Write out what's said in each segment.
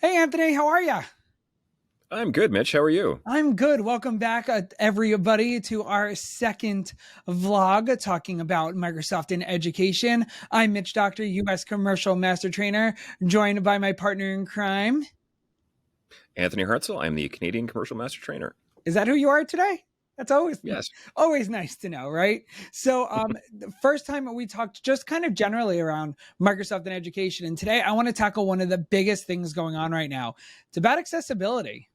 Hey, Anthony, how are you? I'm good, Mitch. How are you? I'm good. Welcome back, everybody, to our second vlog talking about Microsoft in education. I'm Mitch Doctor, U.S. Commercial Master Trainer, joined by my partner in crime. Anthony Hartzell. I'm the Canadian Commercial Master Trainer. Is that who you are today? That's Yes. always nice to know, right? So, the first time we talked just kind of generally around Microsoft and education, and today I want to tackle one of the biggest things going on right now. It's about accessibility.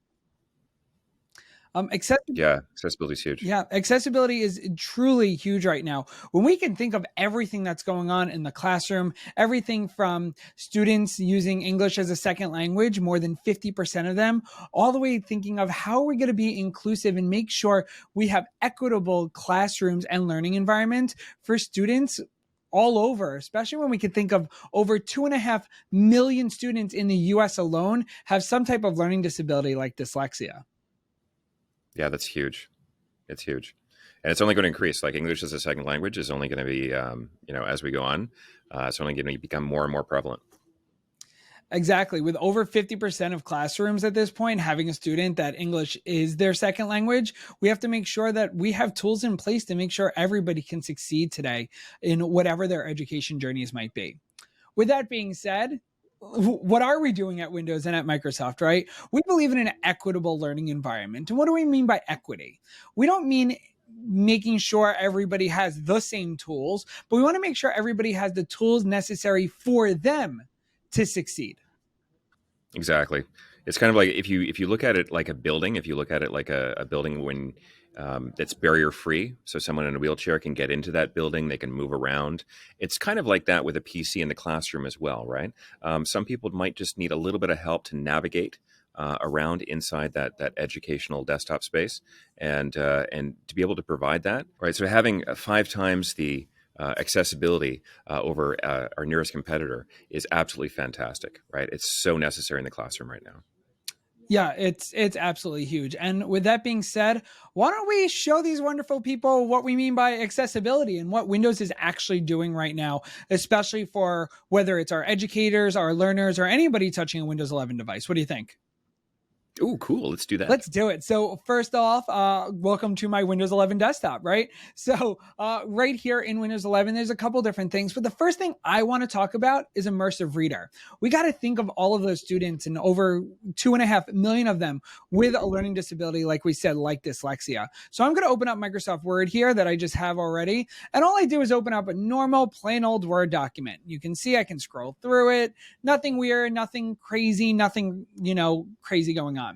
Accessibility. Yeah, accessibility is huge. Yeah, accessibility is truly huge right now. When we can think of everything that's going on in the classroom, everything from students using English as a second language, more than 50% of them, all the way thinking of how are we going to be inclusive and make sure we have equitable classrooms and learning environments for students all over, especially when we can think of over 2.5 million students in the US alone have some type of learning disability like dyslexia. Yeah, that's huge. It's huge, and it's only going to increase. Like English as a second language is only going to be, as we go on, it's only going to become more and more prevalent. Exactly. With over 50% of classrooms at this point having a student that English is their second language, we have to make sure that we have tools in place to make sure everybody can succeed today in whatever their education journeys might be. With that being said, what are we doing at Windows and at Microsoft, right? We believe in an equitable learning environment. And what do we mean by equity? We don't mean making sure everybody has the same tools, but we want to make sure everybody has the tools necessary for them to succeed. Exactly. It's kind of like if you look at it like a building, if you look at it like a building when that's barrier free, so someone in a wheelchair can get into that building, they can move around. It's kind of like that with a PC in the classroom as well, right? Some people might just need a little bit of help to navigate around inside that educational desktop space, and to be able to provide that, right? So having five times the accessibility over our nearest competitor is absolutely fantastic, right? It's so necessary in the classroom right now. Yeah, it's absolutely huge. And with that being said, why don't we show these wonderful people what we mean by accessibility and what Windows is actually doing right now, especially for whether it's our educators, our learners, or anybody touching a Windows 11 device. What do you think? Oh, cool. Let's do that. Let's do it. So first off, welcome to my Windows 11 desktop, right? So right here in Windows 11, there's a couple different things, but the first thing I want to talk about is Immersive Reader. We got to think of all of those students and over 2.5 million of them with a learning disability, like we said, like dyslexia. So I'm going to open up Microsoft Word here that I just have already. And all I do is open up a normal, plain old Word document. You can see I can scroll through it. Nothing weird, nothing crazy, nothing, crazy going on.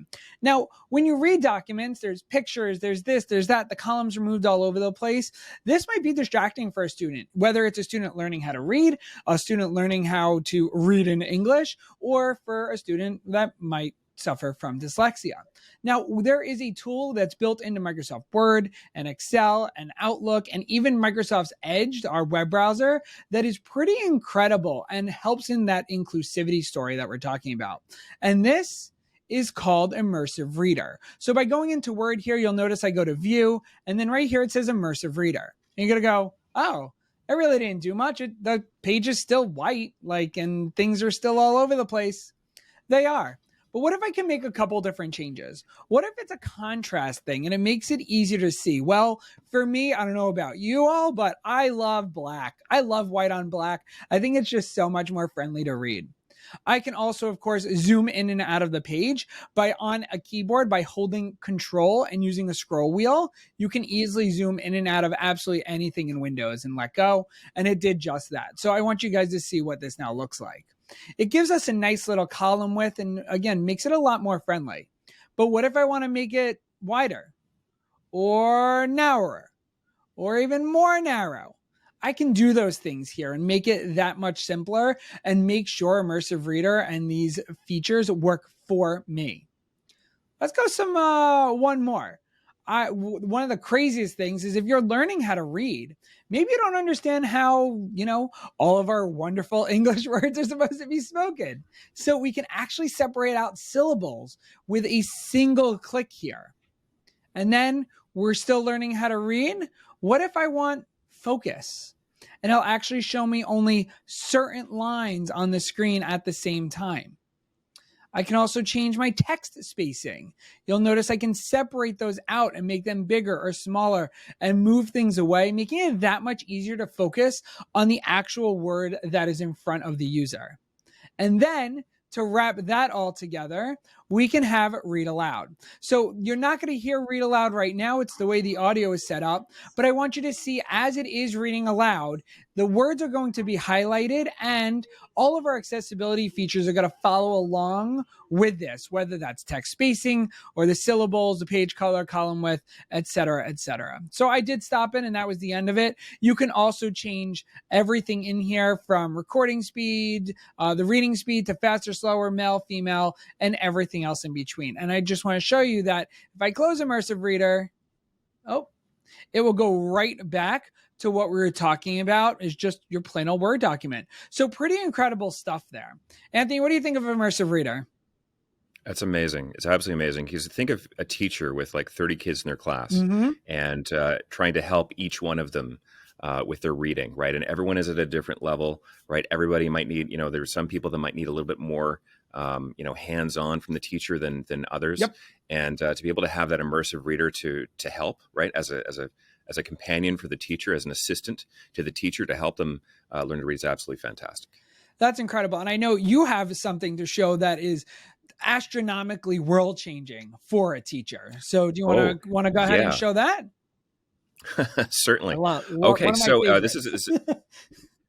Now, when you read documents, there's pictures, there's this, there's that, the columns are moved all over the place. This might be distracting for a student, whether it's a student learning how to read, a student learning how to read in English, or for a student that might suffer from dyslexia. Now, there is a tool that's built into Microsoft Word and Excel and Outlook and even Microsoft's Edge, our web browser, that is pretty incredible and helps in that inclusivity story that we're talking about. And this is called Immersive Reader. So by going into Word here, you'll notice I go to View, and then right here it says Immersive Reader. And you're going to go, oh, I really didn't do much. The page is still white, and things are still all over the place. They are. But what if I can make a couple different changes? What if it's a contrast thing and it makes it easier to see? Well, for me, I don't know about you all, but I love black. I love white on black. I think it's just so much more friendly to read. I can also, of course, zoom in and out of the page by on a keyboard by holding control and using a scroll wheel. You can easily zoom in and out of absolutely anything in Windows and let go. And it did just that. So I want you guys to see what this now looks like. It gives us a nice little column width and again, makes it a lot more friendly. But what if I want to make it wider or narrower or even more narrow? I can do those things here and make it that much simpler and make sure Immersive Reader and these features work for me. Let's go some one more. One of the craziest things is if you're learning how to read, maybe you don't understand how, all of our wonderful English words are supposed to be spoken. So we can actually separate out syllables with a single click here. And then we're still learning how to read. What if I want focus? And it'll actually show me only certain lines on the screen at the same time. I can also change my text spacing. You'll notice I can separate those out and make them bigger or smaller and move things away, making it that much easier to focus on the actual word that is in front of the user. And then to wrap that all together, we can have read aloud. So you're not going to hear read aloud right now. It's the way the audio is set up. But I want you to see as it is reading aloud, the words are going to be highlighted and all of our accessibility features are going to follow along with this, whether that's text spacing or the syllables, the page color, column width, etc., etc. So I did stop it and that was the end of it. You can also change everything in here from recording speed, the reading speed to faster, slower, male, female, and everything else in between. And I just want to show you that if I close Immersive Reader, it will go right back to what we were talking about is just your plain old Word document. So pretty incredible stuff there. Anthony, what do you think of Immersive Reader? That's amazing. It's absolutely amazing because think of a teacher with like 30 kids in their class and trying to help each one of them with their reading, right? And everyone is at a different level, right? Everybody might need, there's some people that might need a little bit more, hands-on from the teacher than others. Yep. And to be able to have that immersive reader to help, right? As a companion for the teacher, as an assistant to the teacher to help them learn to read is absolutely fantastic. That's incredible. And I know you have something to show that is astronomically world changing for a teacher. So do you want to go ahead and show that? Certainly. Okay. So this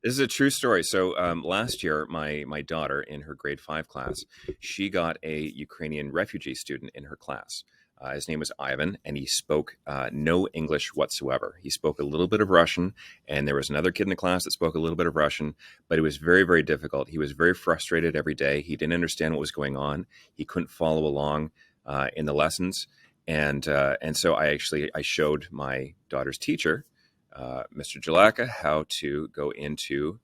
is a true story. So last year, my daughter in her grade 5 class, she got a Ukrainian refugee student in her class. His name was Ivan, and he spoke no English whatsoever. He spoke a little bit of Russian, and there was another kid in the class that spoke a little bit of Russian, but it was very, very difficult. He was very frustrated every day. He didn't understand what was going on. He couldn't follow along in the lessons. And so I showed my daughter's teacher, Mr. Jalaka, how to go into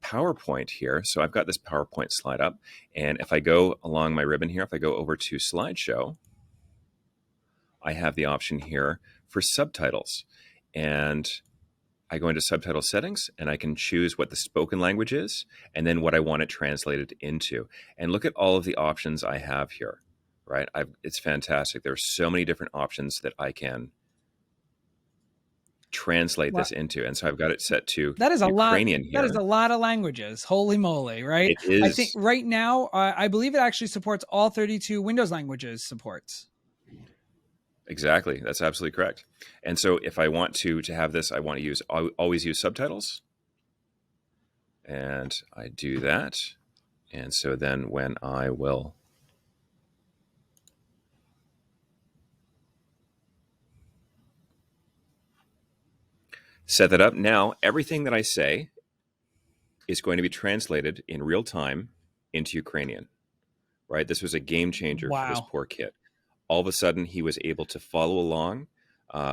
PowerPoint here. So I've got this PowerPoint slide up. And if I go along my ribbon here, if I go over to slideshow, I have the option here for subtitles. And I go into subtitle settings and I can choose what the spoken language is and then what I want it translated into. And look at all of the options I have here, right? It's fantastic. There are so many different options that I can translate this into. And so I've got it set to Ukrainian here. That is a lot of languages. Holy moly, right? It is. I think right now, I believe it actually supports all 32 Windows languages supports. Exactly. That's absolutely correct. And so if I want to have this, I want to always use subtitles. And I do that. And so then when I will set that up, now everything that I say is going to be translated in real time into Ukrainian, right? This was a game changer for this poor kid. All of a sudden, he was able to follow along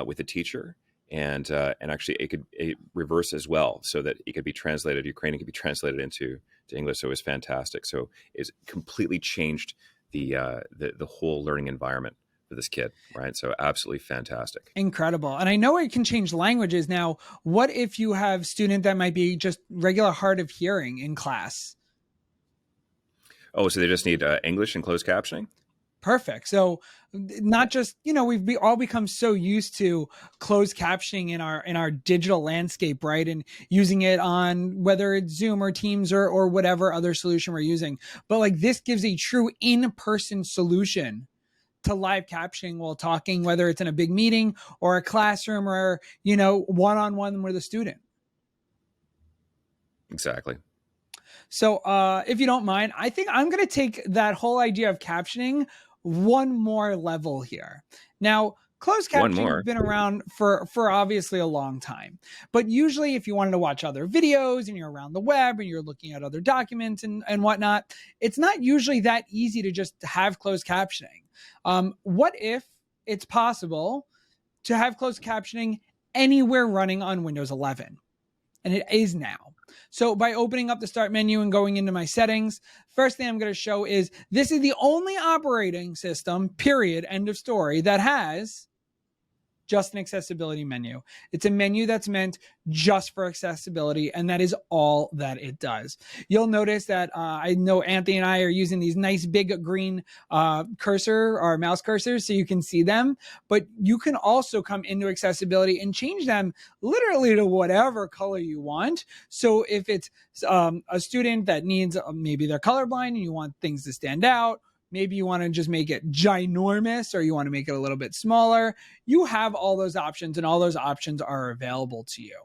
with the teacher, and actually it could reverse as well, so that it could be translated. Ukrainian could be translated into English. So it was fantastic. So it's completely changed the whole learning environment for this kid, right? So absolutely fantastic. Incredible. And I know it can change languages. Now, what if you have a student that might be just regular hard of hearing in class? Oh, so they just need English and closed captioning? Perfect. So not just, we've all become so used to closed captioning in our digital landscape, right? And using it on whether it's Zoom or Teams or whatever other solution we're using. But like this gives a true in-person solution to live captioning while talking, whether it's in a big meeting or a classroom or, one-on-one with a student. Exactly. So if you don't mind, I think I'm going to take that whole idea of captioning one more level here. Now, closed captioning has been around for obviously a long time, but usually if you wanted to watch other videos and you're around the web and you're looking at other documents and whatnot, it's not usually that easy to just have closed captioning. What if it's possible to have closed captioning anywhere running on Windows 11? And it is now. So by opening up the start menu and going into my settings, first thing I'm going to show is this is the only operating system, period, end of story, that has just an accessibility menu. It's a menu that's meant just for accessibility, and that is all that it does. You'll notice that I know Anthony and I are using these nice big green cursor or mouse cursors so you can see them, but you can also come into accessibility and change them literally to whatever color you want. So if it's a student that needs maybe they're colorblind and you want things to stand out, maybe you want to just make it ginormous or you want to make it a little bit smaller, you have all those options, and all those options are available to you.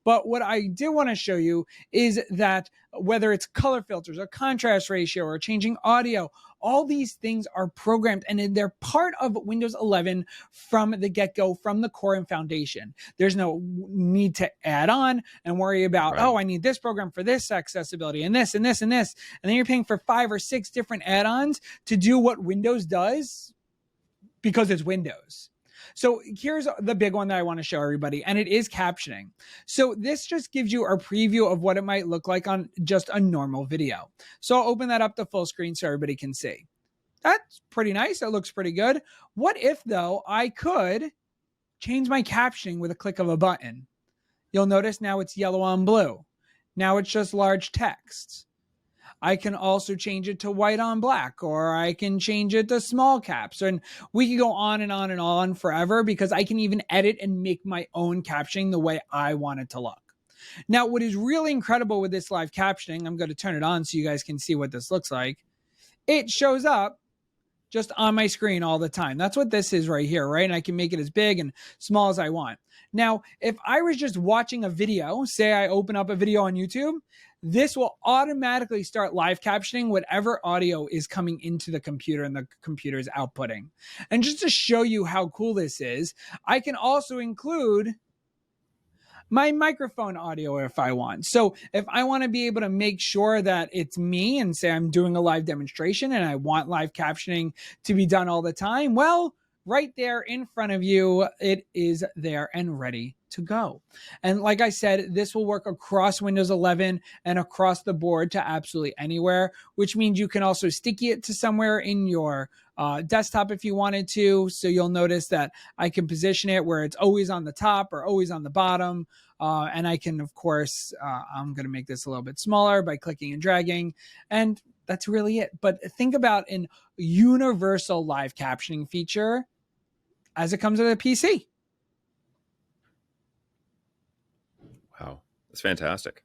But what I do want to show you is that whether it's color filters or contrast ratio or changing audio, all these things are programmed and they're part of Windows 11 from the get-go, from the core and foundation. There's no need to add on and worry about, Right. oh, I need this program for this accessibility and this and this and this. And then you're paying for 5 or 6 different add-ons to do what Windows does because it's Windows. So here's the big one that I want to show everybody, and it is captioning. So this just gives you a preview of what it might look like on just a normal video. So I'll open that up to full screen so everybody can see. That's pretty nice. It looks pretty good. What if, though, I could change my captioning with a click of a button? You'll notice now it's yellow on blue. Now it's just large text. I can also change it to white on black, or I can change it to small caps. And we can go on and on and on forever because I can even edit and make my own captioning the way I want it to look. Now, what is really incredible with this live captioning, I'm going to turn it on so you guys can see what this looks like. It shows up just on my screen all the time. That's what this is right here, right? And I can make it as big and small as I want. Now, if I was just watching a video, say I open up a video on YouTube, this will automatically start live captioning whatever audio is coming into the computer and the computer is outputting. And just to show you how cool this is, I can also include my microphone audio if I want. So if I want to be able to make sure that it's me and say I'm doing a live demonstration and I want live captioning to be done all the time, well, right there in front of you, it is there and ready to go. And like I said, this will work across Windows 11 and across the board to absolutely anywhere, which means you can also sticky it to somewhere in your desktop if you wanted to. So you'll notice that I can position it where it's always on the top or always on the bottom. And I can, of course, I'm going to make this a little bit smaller by clicking and dragging. And that's really it. But think about an universal live captioning feature as it comes with a PC. Wow. That's fantastic.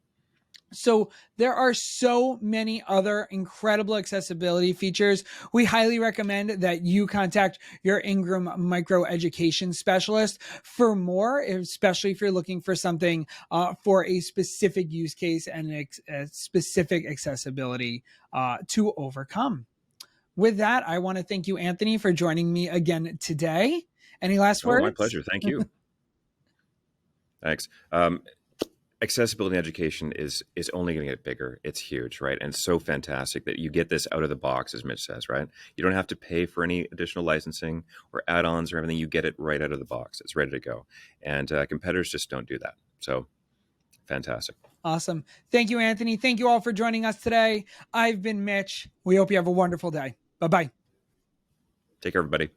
So there are so many other incredible accessibility features. We highly recommend that you contact your Ingram micro education specialist for more, especially if you're looking for something for a specific use case and a specific accessibility to overcome. With that, I want to thank you, Anthony, for joining me again today. Any last words? My pleasure. Thank you. Thanks. Accessibility in education is only going to get bigger. It's huge, right? And it's so fantastic that you get this out of the box, as Mitch says, right? You don't have to pay for any additional licensing or add-ons or everything. You get it right out of the box. It's ready to go. And competitors just don't do that. So fantastic. Awesome. Thank you, Anthony. Thank you all for joining us today. I've been Mitch. We hope you have a wonderful day. Bye-bye. Take care, everybody.